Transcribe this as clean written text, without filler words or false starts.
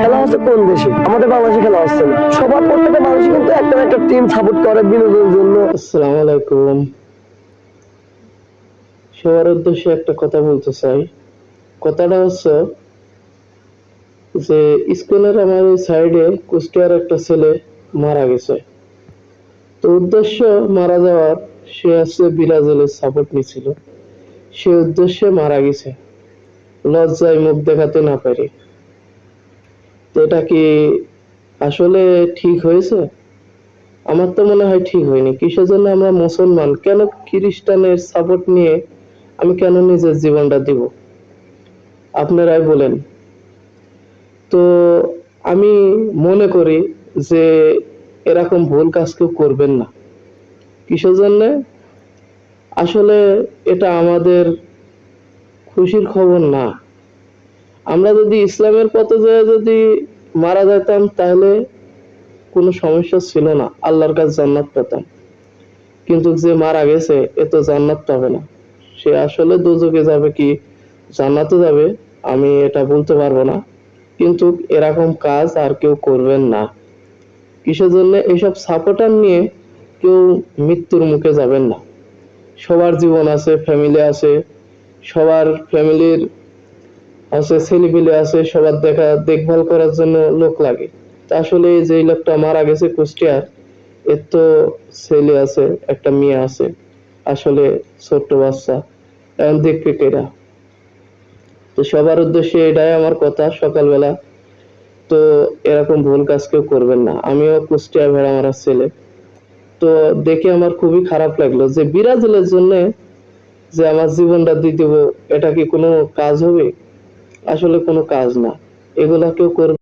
খেলা হচ্ছে কোন দেশে? আমাদের বাংলাদেশে খেলা হচ্ছে না। সবার প্রত্যেকটা মানুষ কিন্তু একটা না একটা টিম সাপোর্ট করে বিনোদনের জন্য। আসসালামু আলাইকুম। সবার উদ্দেশ্যে একটা কথা বলতে চাই। কথাটা হচ্ছে যে স্কুলের আমার ওই সাইডে কুষ্টিয়ার একটা ছেলে মারা গেছে। তো উদ্দেশ্য মারা যাওয়ার, সে আসছে ব্রাজিলের সাপোর্ট নিছিল, সে উদ্দেশ্যে মারা গেছে লজ্জায় মুখ দেখাতে না পারি। তো এটা কি আসলে ঠিক হয়েছে? আমার তো মনে হয় ঠিক হয়নি। কিসের জন্য আমরা মুসলমান কেন খ্রিস্টানের সাপোর্ট নিয়ে আমি কেন নিজের জীবনটা দিব? আপনারাই বলেন। তো আমি মনে করি যে এরকম ভুল কাজ কেউ করবেন না। কিসের জন্য? আসলে এটা আমাদের খুশির খবর না। আমরা যদি ইসলামের পথে যেয়ে যদি মারা যেতাম তাহলে কোনো সমস্যা ছিল না, আল্লাহর কাছে জান্নাত পেতাম। কিন্তু যে মারা গেছে এ তো জান্নাত পাবে না, সে আসলে দোজখে যাবে কি জান্নাতে যাবে আমি এটা বলতে পারবো না। কিন্তু এরকম কাজ আর কেউ করবেন না। কিসের জন্য? এইসব সাপোর্টার নিয়ে কেউ মৃত্যুর মুখে যাবেন না। সবার জীবন আছে, ফ্যামিলি আছে, সবার ফ্যামিলির আছে, ছেলেপিলে আছে, সবার দেখভাল করার জন্য লোক লাগে। তা আসলে যে লোকটা মারা গেছে কুষ্টিয়ার, এর তো ছেলে আছে, একটা মেয়ে আছে, আসলে ছোট্ট বাচ্চা, এখন দেখবে কেরা? তো সবার উদ্দেশ্যে এটাই আমার কথা সকালবেলা। তো এরকম ভুল কাজ কেউ করবেন না। আমিও কুষ্টিয়া ভেড়া মারার ছেলে। তো দেখে আমার খুবই খারাপ লাগলো যে ব্রাজিলের জন্য যে আমার জীবনটা দিয়ে দেবো, এটা কি কোনো কাজ হবে? আসলে কোনো কাজ না, এগুলা কেউ করবে